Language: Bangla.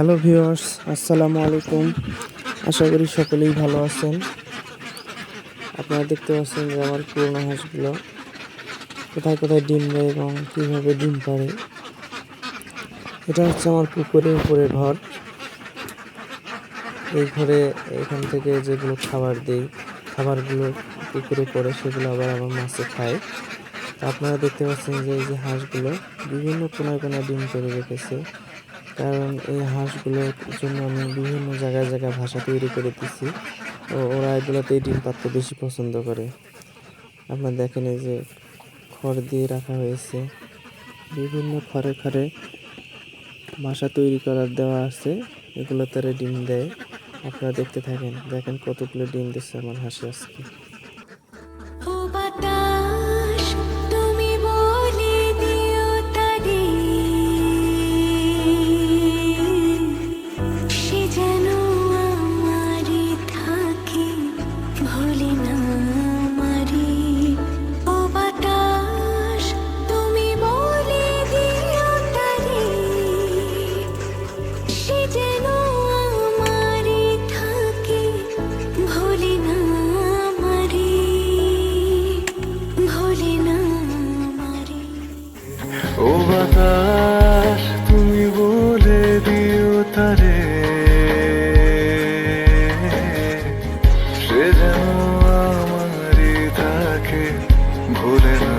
হ্যালো ভিউয়ার্স, আসসালামু আলাইকুম। আশা করি সকলেই ভালো আছেন। আপনারা দেখতে পাচ্ছেন যে আমার পুরনো হাঁসগুলো কোথায় কোথায় ডিম দেয় এবং কীভাবে ডিম পাড়ে। এটা হচ্ছে আমার পুকুরের উপরে ঘর। এই ঘরে এখান থেকে যেগুলো খাবার দিই, খাবারগুলো পুকুরে পড়ে সেগুলো আবার আমার মাছে খায়। তো আপনারা দেখতে পাচ্ছেন যে এই যে হাঁসগুলো বিভিন্ন কোনায় কোনায় ডিম পেড়ে রেখেছে, কারণ এই হাঁসগুলোর জন্য আমি বিভিন্ন জায়গায় জায়গায় বাসা তৈরি করে দিচ্ছি। ওরা এগুলোতেই ডিম পাড়তে বেশি পছন্দ করে। আপনারা দেখেন এই যে খড় দিয়ে রাখা হয়েছে, বিভিন্ন খড়ে খড়ে বাসা তৈরি করার দেওয়া আছে, এগুলো তারা ডিম দেয়। আপনারা দেখতে থাকেন, দেখেন কতগুলো ডিম দিচ্ছে আমার হাঁসে আজকে। ও বাতাস তুমি বলে দিও তারে, সে যেন আমারই থাকে, ভুলে না